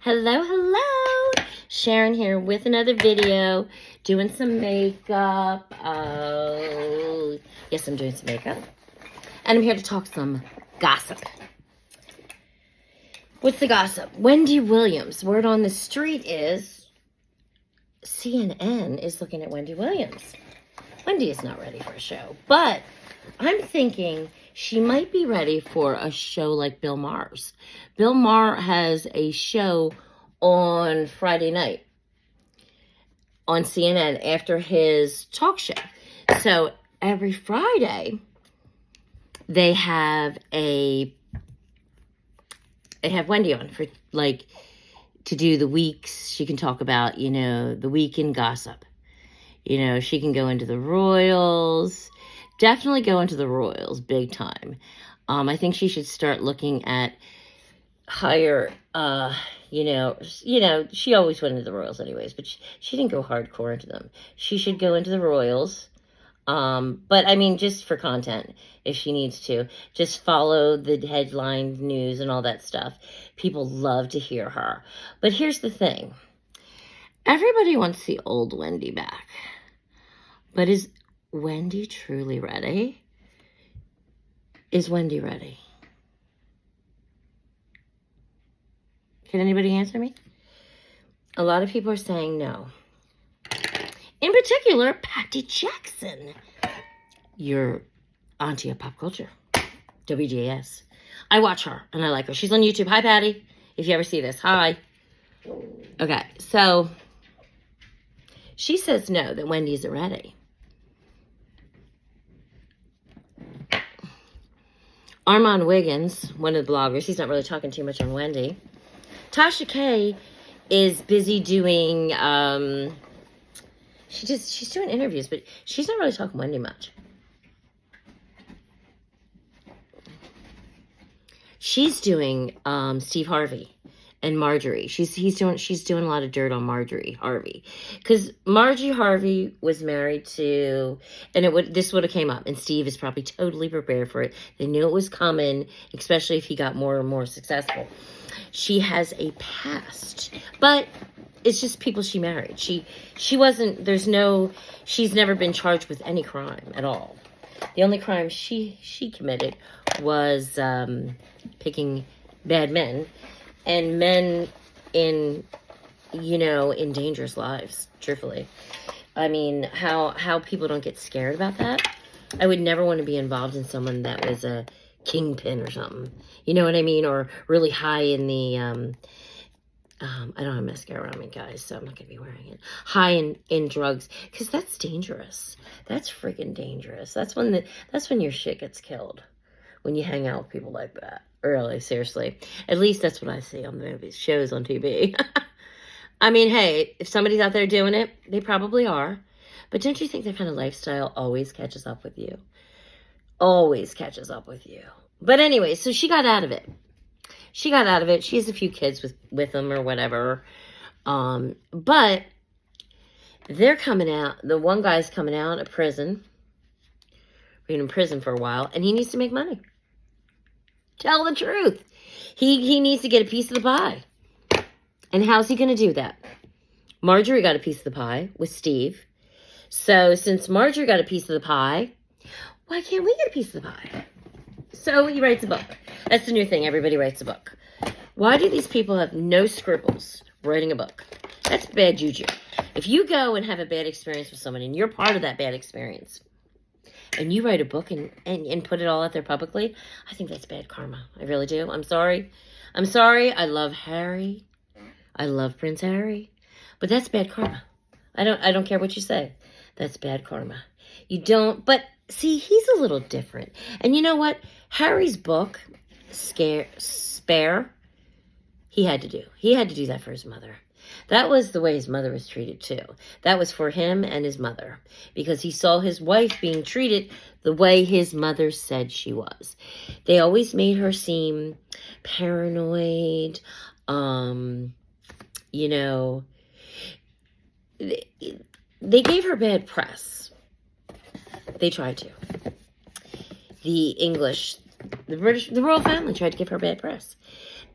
Hello, hello. Sharon here with another video, doing some makeup. Oh, yes, I'm doing some makeup. And I'm here to talk some gossip. What's the gossip? Wendy Williams. Word on the street is CNN is looking at Wendy Williams. Wendy is not ready for a show, but I'm thinking she might be ready for a show like Bill Maher's. Bill Maher has a show on Friday night on CNN after his talk show. So every Friday they have Wendy on for to do the weeks. She can talk about, the week in gossip. She can go into the Royals. Definitely go into the Royals big time. I think she should start looking at higher, she always went into the Royals anyways, but she didn't go hardcore into them. She should go into the Royals. But I mean, just for content, if she needs to, just follow the headline news and all that stuff. People love to hear her. But here's the thing. Everybody wants the old Wendy back. But is Wendy truly ready? Is Wendy ready? Can anybody answer me? A lot of people are saying no. In particular, Patty Jackson, your auntie of pop culture, WGS. I watch her and I like her. She's on YouTube. Hi, Patty. If you ever see this, hi. Okay, so she says no, that Wendy isn't ready. Armon Wiggins, one of the bloggers, he's not really talking too much on Wendy. Taska K is busy doing, she's doing interviews, but she's not really talking Wendy much. She's doing Steve Harvey and Marjorie. She's doing a lot of dirt on Marjorie Harvey, because Marjorie Harvey was married to, and this would have came up, and Steve is probably totally prepared for it. They knew it was coming, especially if he got more and more successful. She has a past, but it's just people she married. She's never been charged with any crime at all. The only crime she committed was picking bad men, and men in dangerous lives, truthfully. I mean, how people don't get scared about that. I would never want to be involved in someone that was a kingpin or something. You know what I mean? Or really high in the, I don't have mascara on me, guys, so I'm not going to be wearing it. High in drugs, because that's dangerous. That's freaking dangerous. That's when your shit gets killed, when you hang out with people like that. Really, seriously. At least that's what I see on the movies, shows on TV. I mean, hey, if somebody's out there doing it, they probably are. But don't you think that kind of lifestyle always catches up with you? Always catches up with you. But anyway, so she got out of it. She has a few kids with them or whatever. But they're coming out. The one guy's coming out of prison. Been in prison for a while. And he needs to make money. Tell the truth. He needs to get a piece of the pie. And how's he going to do that? Marjorie got a piece of the pie with Steve. So since Marjorie got a piece of the pie, why can't we get a piece of the pie? So he writes a book. That's the new thing. Everybody writes a book. Why do these people have no scruples writing a book? That's bad juju. If you go and have a bad experience with someone and you're part of that bad experience, and you write a book and put it all out there publicly, I think that's bad karma. I really do. I'm sorry. I love Harry. I love Prince Harry. But that's bad karma. I don't care what you say. That's bad karma. You don't, but see, he's a little different. And you know what? Harry's book, Spare, he had to do. He had to do that for his mother. That was the way his mother was treated too. That was for him and his mother, because he saw his wife being treated the way his mother said she was. They always made her seem paranoid. They gave her bad press. They tried to. The English, the British, the royal family tried to give her bad press.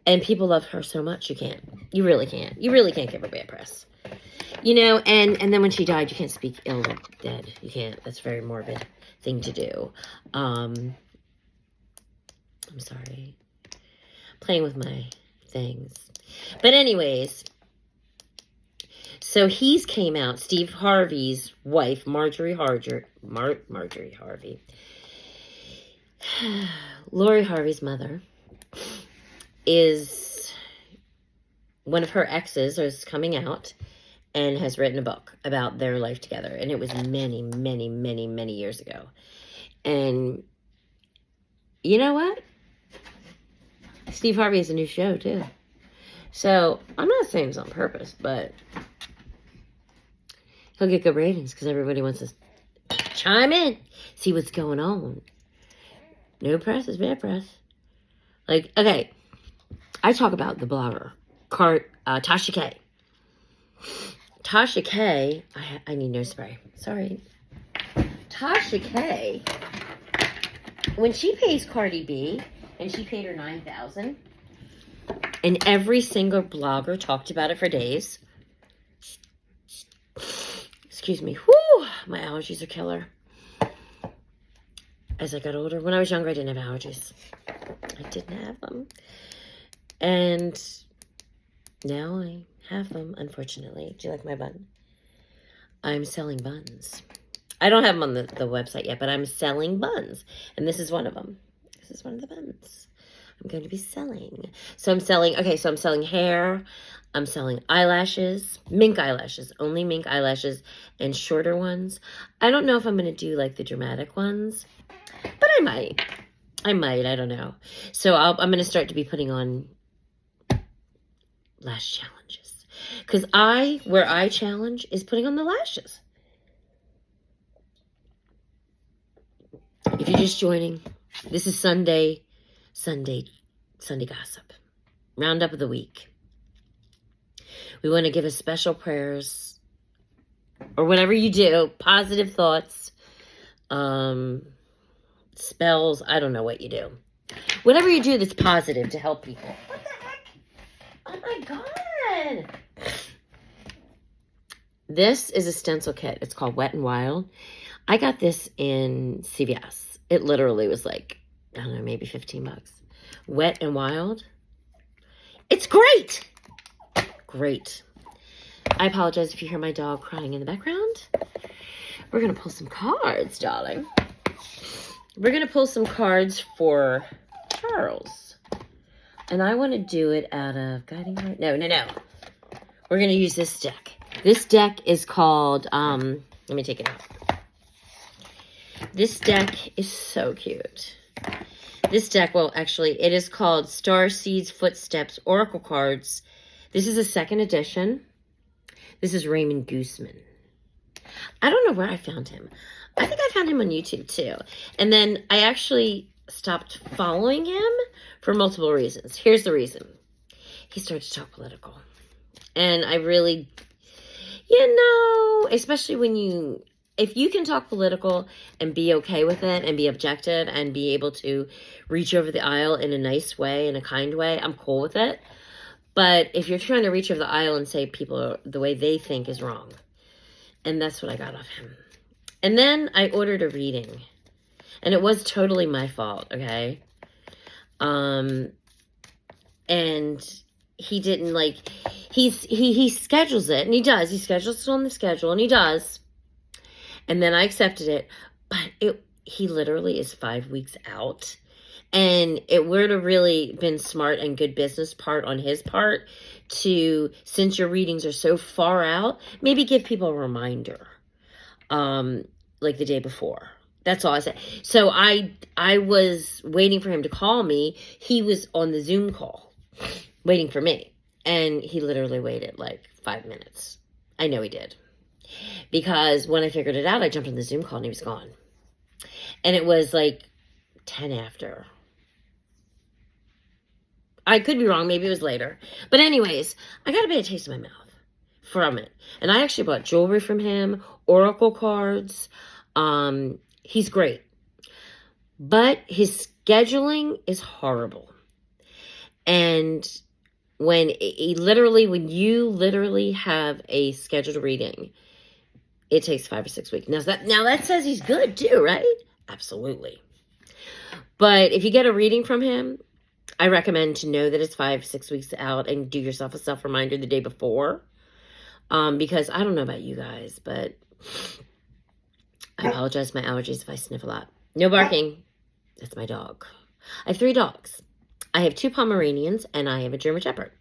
And people love her so much, you can't. You really can't. You really can't give her bad press. You know, and then when she died, you can't speak ill of the dead. You can't. That's a very morbid thing to do. I'm sorry. Playing with my things. But anyways, so he's came out, Steve Harvey's wife, Marjorie Harvey. Lori Harvey's mother is one of her exes is coming out and has written a book about their life together. And it was many, many, many, many years ago. And you know what? Steve Harvey has a new show, too. So, I'm not saying it's on purpose, but he'll get good ratings because everybody wants to chime in, see what's going on. No press is bad press. Like, okay, I talk about the blogger, Taska K. Taska K, I need nose spray. Sorry. Taska K, when she pays Cardi B, and she paid her $9,000, and every single blogger talked about it for days. Excuse me. Whew, my allergies are killer. As I got older, when I was younger, I didn't have allergies. I didn't have them. And now I have them, unfortunately. Do you like my bun? I'm selling buns. I don't have them on the website yet, but I'm selling buns. And this is one of them. This is one of the buns I'm going to be selling. So I'm selling hair. I'm selling eyelashes, mink eyelashes, only mink eyelashes, and shorter ones. I don't know if I'm going to do like the dramatic ones, but I might, I don't know. So I'm going to start to be putting on lash challenges. Because where I challenge is putting on the lashes. If you're just joining, this is Sunday gossip. Roundup of the week. We want to give us special prayers or whatever you do, positive thoughts, spells, I don't know what you do. Whatever you do that's positive to help people. What the heck? Oh my God. This is a stencil kit. It's called Wet and Wild. I got this in CVS. It literally was like, I don't know, maybe $15. Wet and Wild. It's great. Great. I apologize if you hear my dog crying in the background. We're going to pull some cards, darling. We're going to pull some cards for Charles. And I want to do it out of Guiding Heart. No. We're going to use this deck. This deck is called, let me take it out. This deck is so cute. This deck, well, actually, it is called Star Seeds Footsteps Oracle Cards. This is a second edition. This is Raymond Gooseman. I don't know where I found him. I think I found him on YouTube, too. And then I actually stopped following him for multiple reasons. Here's the reason. He started to talk political. And I really, especially if you can talk political and be okay with it and be objective and be able to reach over the aisle in a nice way, in a kind way, I'm cool with it. But if you're trying to reach over the aisle and say people the way they think is wrong, and that's what I got off him. And then I ordered a reading, and it was totally my fault, okay? And he didn't he schedules it, and he does. He schedules it on the schedule, and he does. And then I accepted it, but he literally is 5 weeks out. And it would have really been smart and good business part on his part to, since your readings are so far out, maybe give people a reminder, like the day before. That's all I said. So I was waiting for him to call me. He was on the Zoom call waiting for me. And he literally waited like 5 minutes. I know he did. Because when I figured it out, I jumped on the Zoom call and he was gone. And it was like 10 after. I could be wrong. Maybe it was later. But anyways, I got a bad taste in my mouth from it. And I actually bought jewelry from him, oracle cards. He's great. But his scheduling is horrible. And when you literally have a scheduled reading, it takes 5 or 6 weeks. Now that says he's good too, right? Absolutely. But if you get a reading from him, I recommend to know that it's 5, 6 weeks out and do yourself a self-reminder the day before. Because I don't know about you guys, but I apologize for my allergies if I sniff a lot. No barking. That's my dog. I have 3 dogs. I have 2 Pomeranians and I have a German Shepherd.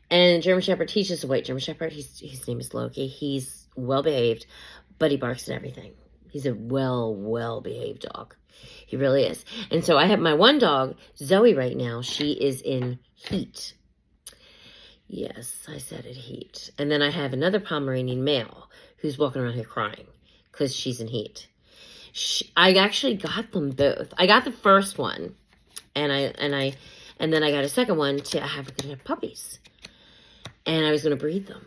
And German Shepherd, he's just a white German Shepherd. His name is Loki. He's well behaved, but he barks at everything. He's a well behaved dog. He really is. And so I have my one dog, Zoe, right now. She is in heat. Yes, I said it, heat. And then I have another Pomeranian male who's walking around here crying because she's in heat. I actually got them both. I got the first one, and then I got a second one to have puppies. And I was going to breed them.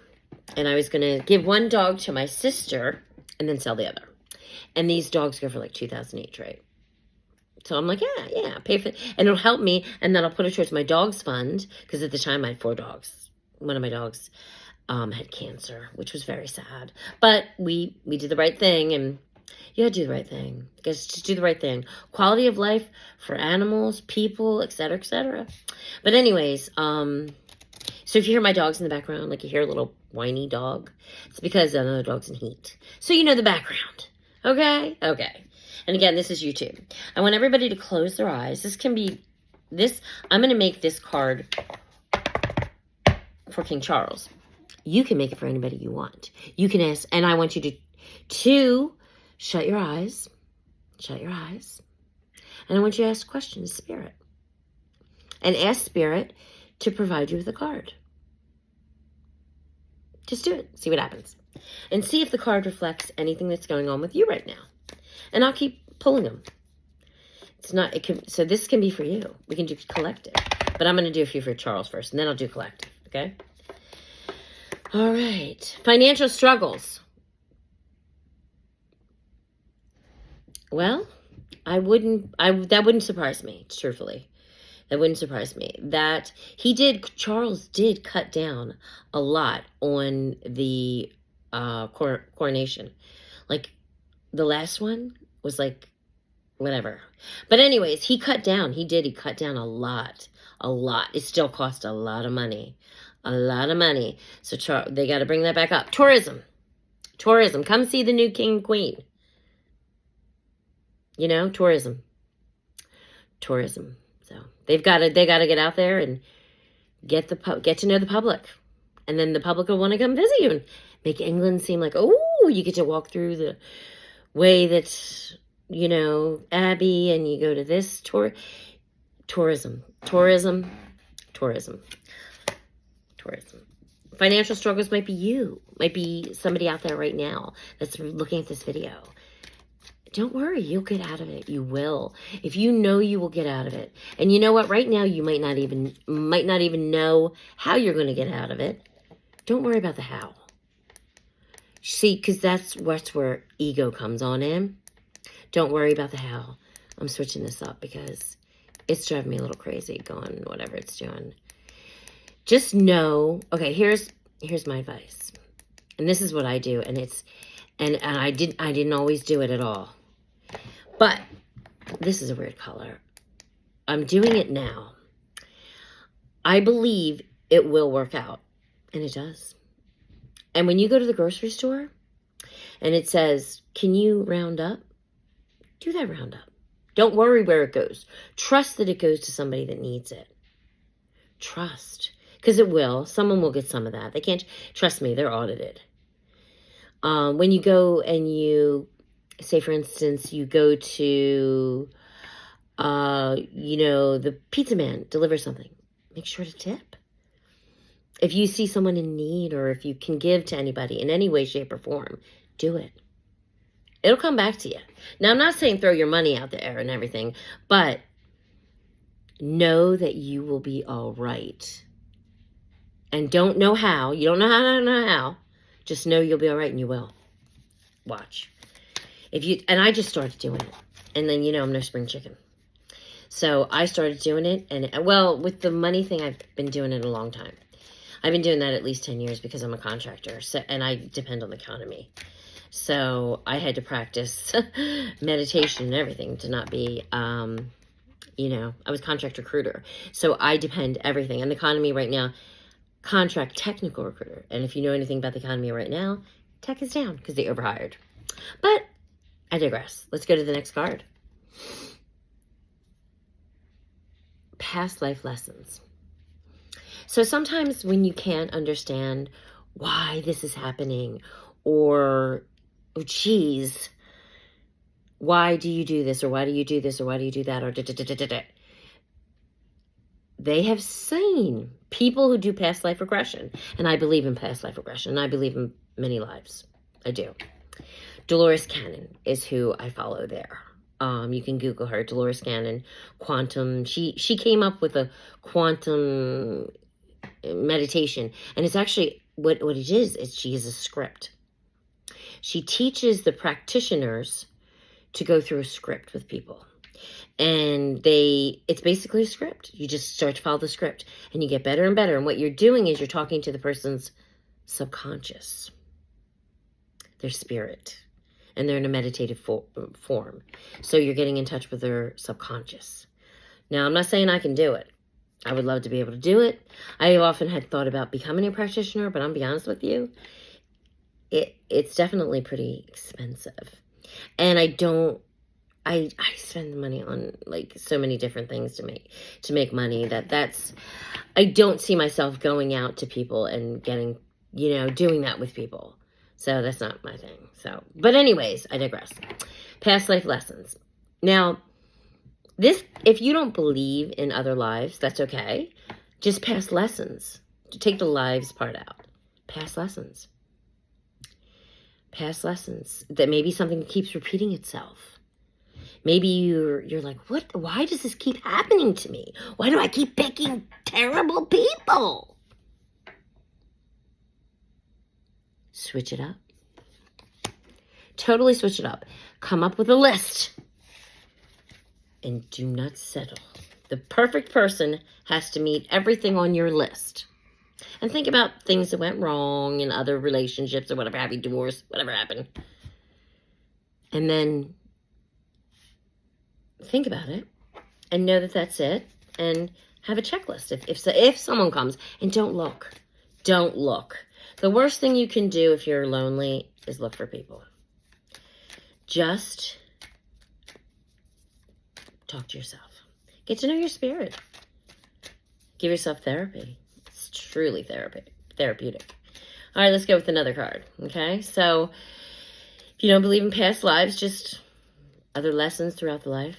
And I was going to give one dog to my sister and then sell the other. And these dogs go for like $2,000 each, right? So I'm like, yeah, pay for it. And it'll help me. And then I'll put it towards my dog's fund. Because at the time I had 4 dogs. One of my dogs had cancer, which was very sad. But we did the right thing. And you gotta do the right thing. You guys just do the right thing. Quality of life for animals, people, etc., etc. But anyways, so if you hear my dogs in the background, like you hear a little whiny dog, it's because another dog's in heat. So you know the background. Okay? Okay. And again, this is YouTube. I want everybody to close their eyes. I'm going to make this card for King Charles. You can make it for anybody you want. You can ask, and I want you to shut your eyes. Shut your eyes. And I want you to ask questions to Spirit. And ask Spirit to provide you with a card. Just do it. See what happens. And see if the card reflects anything that's going on with you right now. And I'll keep pulling them. So this can be for you. We can do collective. But I'm going to do a few for Charles first, and then I'll do collective. Okay? All right. Financial struggles. Well, that wouldn't surprise me, truthfully. That wouldn't surprise me. Charles did cut down a lot on the coronation. Like, the last one was like, whatever. But anyways, he cut down. He cut down a lot. A lot. It still cost a lot of money. A lot of money. So they got to bring that back up. Tourism. Come see the new king and queen. You know, tourism. So they got to get out there and get to know the public. And then the public will want to come visit you and make England seem like, oh, you get to walk through the way that, you know, Abbey, and you go to this tourism. Financial struggles might be you. Might be somebody out there right now that's looking at this video. Don't worry, you'll get out of it. You will. If you know you will get out of it. And you know what? Right now, you might not even know how you're going to get out of it. Don't worry about the how. See, because that's where ego comes on in. Don't worry about the how. I'm switching this up because it's driving me a little crazy going whatever it's doing. Just know, okay, here's my advice. And this is what I do, and I didn't always do it at all. But this is a weird color. I'm doing it now. I believe it will work out, and it does. And when you go to the grocery store and it says, can you round up? Do that round up. Don't worry where it goes. Trust that it goes to somebody that needs it. Trust. Because it will. Someone will get some of that. They can't. Trust me, they're audited. When you go and you, say for instance, you go to, the pizza man delivers something. Make sure to tip. If you see someone in need, or if you can give to anybody in any way, shape, or form, do it. It'll come back to you. Now, I'm not saying throw your money out there and everything, but know that you will be all right. And don't know how. You don't know how. Just know you'll be all right, and you will. Watch. And I just started doing it. And then, I'm no spring chicken. So I started doing it, and well, with the money thing, I've been doing it a long time. I've been doing that at least 10 years because I'm a contractor, so, and I depend on the economy. So I had to practice meditation and everything to not be, you know, I was contract recruiter. So I depend everything. And the economy right now, contract technical recruiter. And if you know anything about the economy right now, tech is down because they overhired. But I digress. Let's go to the next card. Past life lessons. So sometimes when you can't understand why this is happening, or, oh, geez, why do you do this, or why do you do this, or why do you do that, or da-da-da-da-da. They have seen people who do past life regression. And I believe in past life regression. And I believe in many lives. I do. Dolores Cannon is who I follow there. You can Google her, Dolores Cannon, quantum. She came up with a quantum meditation. And it's actually, what it is she is a script. She teaches the practitioners to go through a script with people. And it's basically a script. You just start to follow the script and you get better and better. And what you're doing is you're talking to the person's subconscious, their spirit, and they're in a meditative form. So you're getting in touch with their subconscious. Now, I'm not saying I can do it. I would love to be able to do it. I often had thought about becoming a practitioner, but I'm be honest with you, it's definitely pretty expensive. And I spend the money on like so many different things to make money that's I don't see myself going out to people and getting, you know, doing that with people. So that's not my thing. So, but anyways, I digress. Past life lessons. Now, if you don't believe in other lives, that's okay. Just past lessons. Take the lives part out. Past lessons. Past lessons. That maybe something keeps repeating itself. Maybe you're like, what? Why does this keep happening to me? Why do I keep picking terrible people? Switch it up. Totally switch it up. Come up with a list. And do not settle. The perfect person has to meet everything on your list. And think about things that went wrong in other relationships or whatever, happy divorce, whatever happened. And then think about it and know that that's it, and have a checklist. If someone comes, and don't look. The worst thing you can do if you're lonely is look for people. Just talk to yourself. Get to know your spirit. Give yourself therapy. It's truly therapeutic. All right, let's go with another card. Okay, so if you don't believe in past lives, just other lessons throughout the life.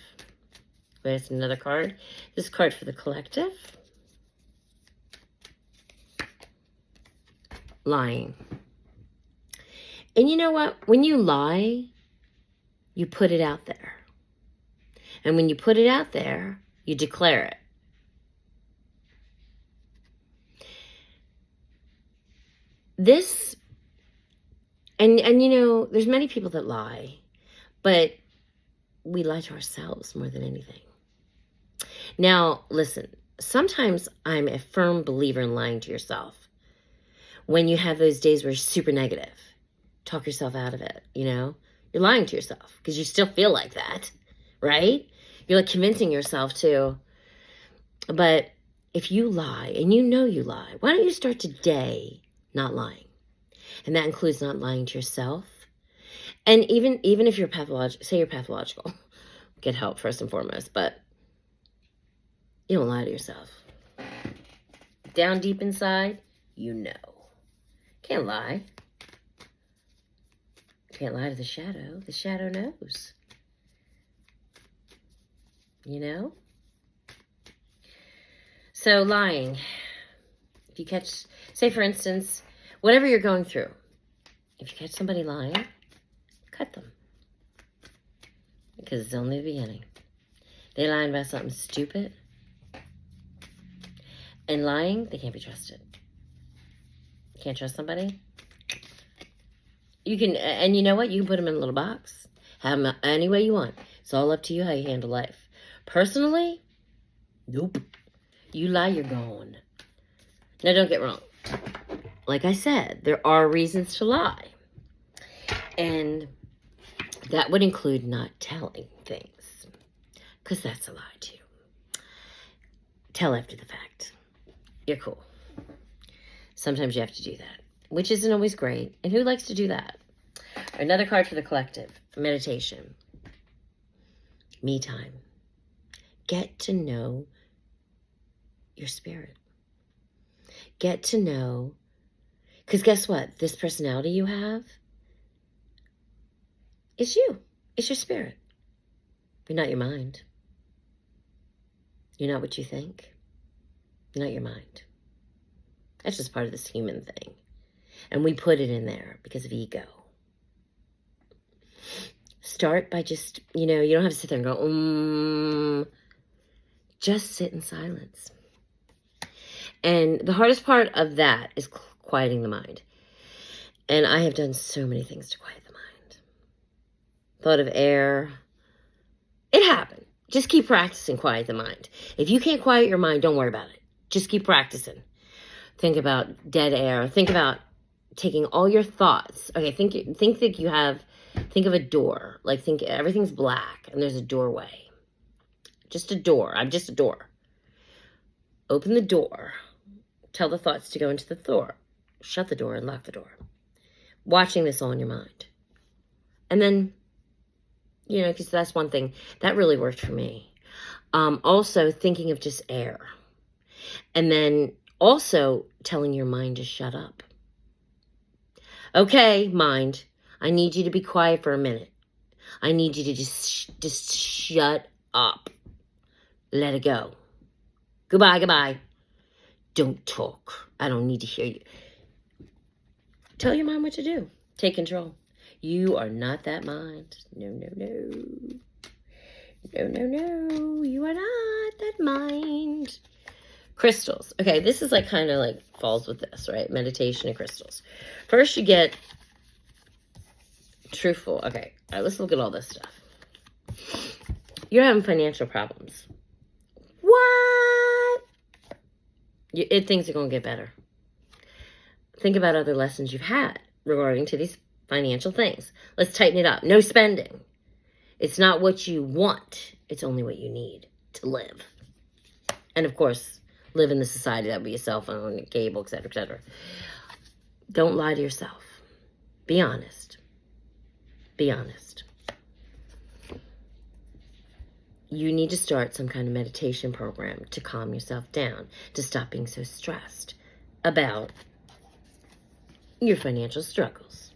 There's another card. This card for the collective. Lying. And you know what? When you lie, you put it out there. And when you put it out there, you declare it. This, and you know, there's many people that lie, but we lie to ourselves more than anything. Now, listen, sometimes I'm a firm believer in lying to yourself. When you have those days where you're super negative, talk yourself out of it, you know? You're lying to yourself because you still feel like that, right? You're like convincing yourself to. But if you lie, and you know you lie, why don't you start today not lying? And that includes not lying to yourself. And even if you're pathological, say you're pathological, get help first and foremost, but you don't lie to yourself. Down deep inside, you know. Can't lie. Can't lie to the shadow. The shadow knows. You know? So lying. If you catch, say for instance, whatever you're going through, if you catch somebody lying, cut them. Because it's only the beginning. They lying about something stupid. And lying, they can't be trusted. Can't trust somebody? You can, and you know what? You can put them in a little box. Have them any way you want. It's all up to you how you handle life. Personally, nope. You lie, you're gone. Now, don't get wrong. Like I said, there are reasons to lie. And that would include not telling things. Because that's a lie, too. Tell after the fact. You're cool. Sometimes you have to do that, which isn't always great. And who likes to do that? Another card for the collective. Meditation. Me time. Get to know your spirit. Get to know, because guess what? This personality you have is you. It's your spirit. You're not your mind. You're not what you think. You're not your mind. That's just part of this human thing. And we put it in there because of ego. Start by just, you don't have to sit there and go, Just sit in silence. And the hardest part of that is quieting the mind. And I have done so many things to quiet the mind. Thought of air. It happened. Just keep practicing quiet the mind. If you can't quiet your mind, don't worry about it. Just keep practicing. Think about dead air. Think about taking all your thoughts. Okay, think of a door. Like think everything's black and there's a doorway. Just a door. I'm just a door. Open the door. Tell the thoughts to go into the door. Shut the door and lock the door. Watching this all in your mind. And then, because that's one thing. That really worked for me. Also, thinking of just air. And then also telling your mind to shut up. Okay, mind. I need you to be quiet for a minute. I need you to just shut up. Let it go. Goodbye. Don't talk. I don't need to hear you. Tell your mind what to do. Take control. You are not that mind. No. No. You are not that mind. Crystals. Okay, this is kind of falls with this, right? Meditation and crystals. First you get truthful. Okay, all right, let's look at all this stuff. You're having financial problems. What? Things are going to get better. Think about other lessons you've had regarding to these financial things. Let's tighten it up. No spending. It's not what you want. It's only what you need to live. And of course, live in the society. That would be a cell phone, a cable, etc., etc. Don't lie to yourself. Be honest. Be honest. You need to start some kind of meditation program to calm yourself down, to stop being so stressed about your financial struggles.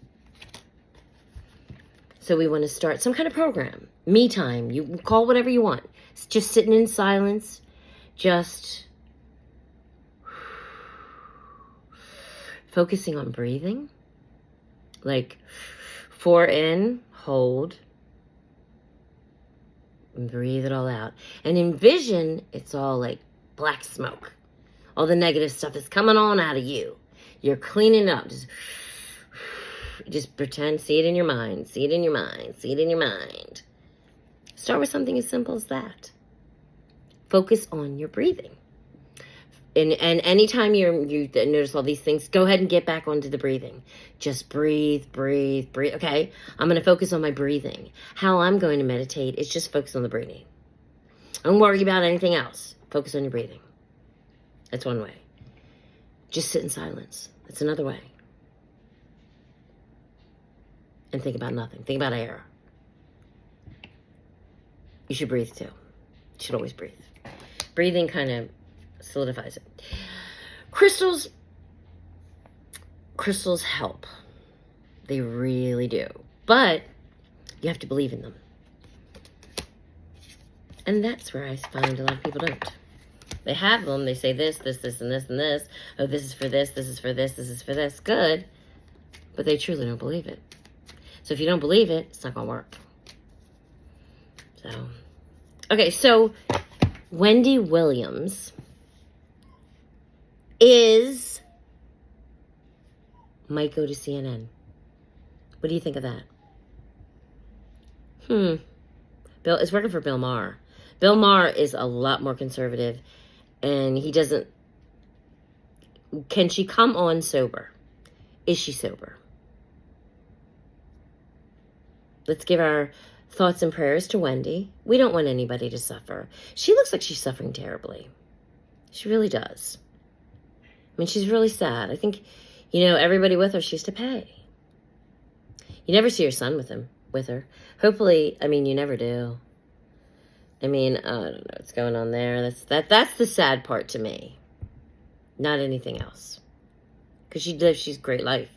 So we want to start some kind of program. Me time. You call whatever you want. It's just sitting in silence. Just focusing on breathing. 4 in, hold. And breathe it all out. And envision it's all black smoke. All the negative stuff is coming on out of you. You're cleaning up. Just pretend, see it in your mind. See it in your mind. See it in your mind. Start with something as simple as that. Focus on your breathing. And anytime you notice all these things, go ahead and get back onto the breathing. Just breathe. Okay, I'm going to focus on my breathing. How I'm going to meditate is just focus on the breathing. Don't worry about anything else. Focus on your breathing. That's one way. Just sit in silence. That's another way. And think about nothing. Think about air. You should breathe too. You should always breathe. Breathing kind of solidifies it. Crystals help. They really do. But you have to believe in them. And that's where I find a lot of people don't. They have them. They say this, and this, and this. Oh, this is for this, this is for this, this is for this. Good. But they truly don't believe it. So if you don't believe it, it's not going to work. Okay, so Wendy Williams might go to CNN. What do you think of that? Bill, it's working for Bill Maher. Bill Maher is a lot more conservative, and he doesn't... Can she come on sober? Is she sober? Let's give our thoughts and prayers to Wendy. We don't want anybody to suffer. She looks like she's suffering terribly. She really does. I mean, she's really sad. I think, everybody with her, she used to pay. You never see her son with her. Hopefully, you never do. I don't know what's going on there. That's the sad part to me. Not anything else. Because she's a great life.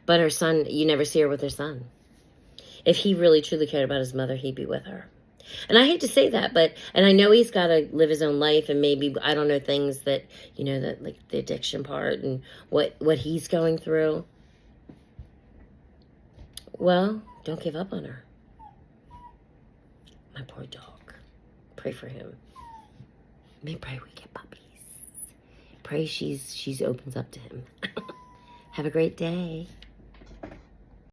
But her son, you never see her with her son. If he really truly cared about his mother, he'd be with her. And I hate to say that, and I know he's got to live his own life, and maybe, I don't know, things that, that like the addiction part and what he's going through. Well, don't give up on her. My poor dog. Pray for him. May pray we get puppies. Pray she's opens up to him. Have a great day.